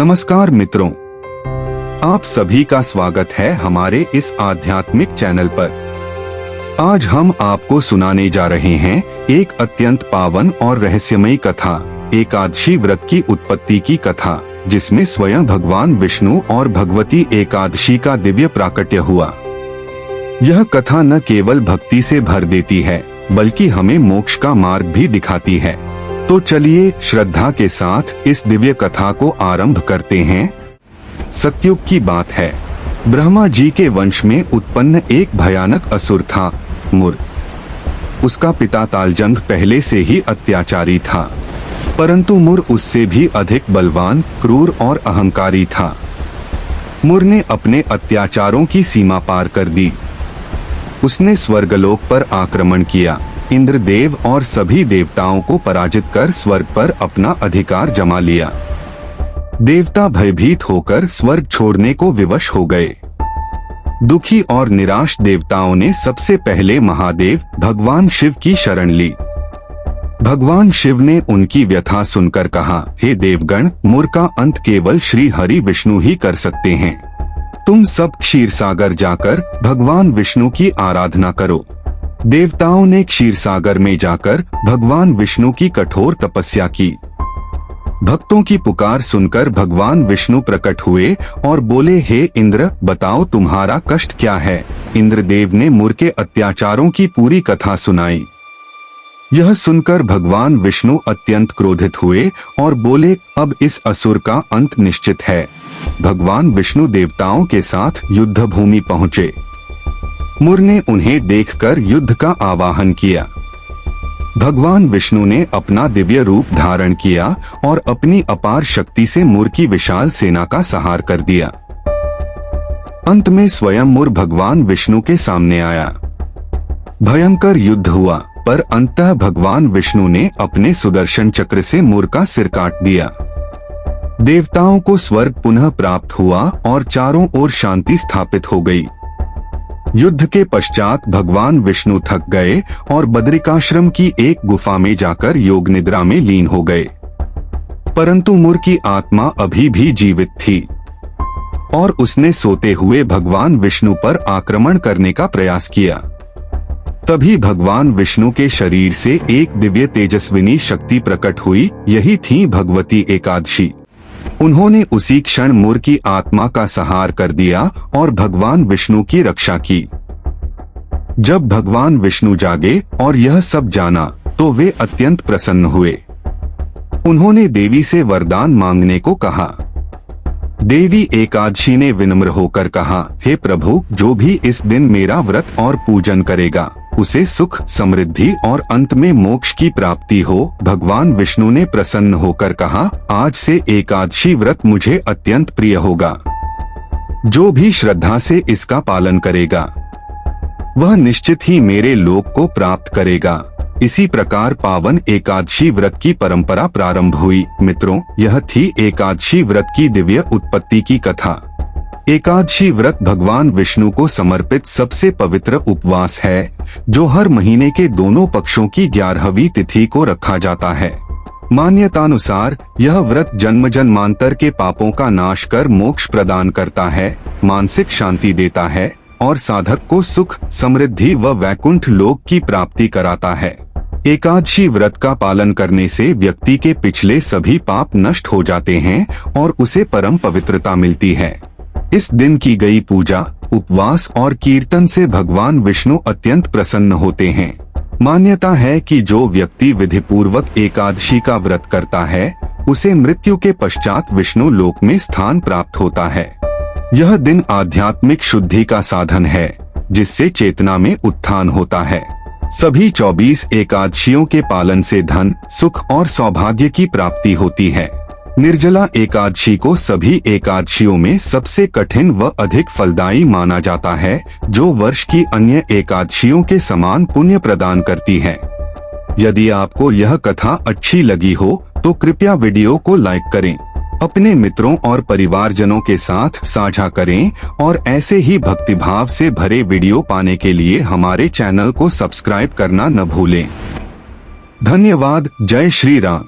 नमस्कार मित्रों, आप सभी का स्वागत है हमारे इस आध्यात्मिक चैनल पर। आज हम आपको सुनाने जा रहे हैं एक अत्यंत पावन और रहस्यमयी कथा, एकादशी व्रत की उत्पत्ति की कथा, जिसमें स्वयं भगवान विष्णु और भगवती एकादशी का दिव्य प्राकट्य हुआ। यह कथा न केवल भक्ति से भर देती है, बल्कि हमें मोक्ष का मार्ग भी दिखाती है। तो चलिए श्रद्धा के साथ इस दिव्य कथा को आरंभ करते हैं। सतयुग की बात है। ब्रह्मा जी के वंश में उत्पन्न एक भयानक असुर था, मुर। उसका पिता तालजंग पहले से ही अत्याचारी था, परंतु मुर उससे भी अधिक बलवान, क्रूर और अहंकारी था। मुर ने अपने अत्याचारों की सीमा पार कर दी। उसने स्वर्गलोक पर आक्रमण किया, इंद्रदेव और सभी देवताओं को पराजित कर स्वर्ग पर अपना अधिकार जमा लिया। देवता भयभीत होकर स्वर्ग छोड़ने को विवश हो गए। दुखी और निराश देवताओं ने सबसे पहले महादेव भगवान शिव की शरण ली। भगवान शिव ने उनकी व्यथा सुनकर कहा, हे देवगण, मुर का अंत केवल श्री हरि विष्णु ही कर सकते हैं। तुम सब क्षीर सागर जाकर भगवान विष्णु की आराधना करो। देवताओं ने क्षीर सागर में जाकर भगवान विष्णु की कठोर तपस्या की। भक्तों की पुकार सुनकर भगवान विष्णु प्रकट हुए और बोले, हे इंद्र, बताओ तुम्हारा कष्ट क्या है। इंद्रदेव ने मुर के अत्याचारों की पूरी कथा सुनाई। यह सुनकर भगवान विष्णु अत्यंत क्रोधित हुए और बोले, अब इस असुर का अंत निश्चित है। भगवान विष्णु देवताओं के साथ युद्ध भूमि पहुँचे। मुर ने उन्हें देखकर युद्ध का आवाहन किया। भगवान विष्णु ने अपना दिव्य रूप धारण किया और अपनी अपार शक्ति से मुर की विशाल सेना का संहार कर दिया। अंत में स्वयं मुर भगवान विष्णु के सामने आया। भयंकर युद्ध हुआ, पर अंततः भगवान विष्णु ने अपने सुदर्शन चक्र से मुर का सिर काट दिया। देवताओं को स्वर्ग पुनः प्राप्त हुआ और चारों ओर शांति स्थापित हो गई। युद्ध के पश्चात भगवान विष्णु थक गए और बद्रिकाश्रम की एक गुफा में जाकर योग निद्रा में लीन हो गए। परंतु मुर की आत्मा अभी भी जीवित थी और उसने सोते हुए भगवान विष्णु पर आक्रमण करने का प्रयास किया। तभी भगवान विष्णु के शरीर से एक दिव्य तेजस्विनी शक्ति प्रकट हुई। यही थी भगवती एकादशी। उन्होंने उसी क्षण मुर की आत्मा का संहार कर दिया और भगवान विष्णु की रक्षा की। जब भगवान विष्णु जागे और यह सब जाना, तो वे अत्यंत प्रसन्न हुए। उन्होंने देवी से वरदान मांगने को कहा। देवी एकादशी ने विनम्र होकर कहा, हे प्रभु, जो भी इस दिन मेरा व्रत और पूजन करेगा, उसे सुख, समृद्धि और अंत में मोक्ष की प्राप्ति हो। भगवान विष्णु ने प्रसन्न होकर कहा, आज से एकादशी व्रत मुझे अत्यंत प्रिय होगा। जो भी श्रद्धा से इसका पालन करेगा, वह निश्चित ही मेरे लोक को प्राप्त करेगा। इसी प्रकार पावन एकादशी व्रत की परंपरा प्रारंभ हुई। मित्रों, यह थी एकादशी व्रत की दिव्य उत्पत्ति की कथा। एकादशी व्रत भगवान विष्णु को समर्पित सबसे पवित्र उपवास है, जो हर महीने के दोनों पक्षों की 11वीं तिथि को रखा जाता है। मान्यतानुसार यह व्रत जन्म जन्मांतर के पापों का नाश कर मोक्ष प्रदान करता है, मानसिक शांति देता है और साधक को सुख, समृद्धि व वैकुंठ लोक की प्राप्ति कराता है। एकादशी व्रत का पालन करने से व्यक्ति के पिछले सभी पाप नष्ट हो जाते हैं और उसे परम पवित्रता मिलती है। इस दिन की गई पूजा, उपवास और कीर्तन से भगवान विष्णु अत्यंत प्रसन्न होते हैं। मान्यता है कि जो व्यक्ति विधिपूर्वक एकादशी का व्रत करता है, उसे मृत्यु के पश्चात विष्णु लोक में स्थान प्राप्त होता है। यह दिन आध्यात्मिक शुद्धि का साधन है, जिससे चेतना में उत्थान होता है। सभी 24 एकादशियों के पालन से धन, सुख और सौभाग्य की प्राप्ति होती है। निर्जला एकादशी को सभी एकादशियों में सबसे कठिन व अधिक फलदायी माना जाता है, जो वर्ष की अन्य एकादशियों के समान पुण्य प्रदान करती है। यदि आपको यह कथा अच्छी लगी हो, तो कृपया वीडियो को लाइक करें, अपने मित्रों और परिवारजनों के साथ साझा करें और ऐसे ही भक्तिभाव से भरे वीडियो पाने के लिए हमारे चैनल को सब्सक्राइब करना न भूलें। धन्यवाद। जय श्री राम।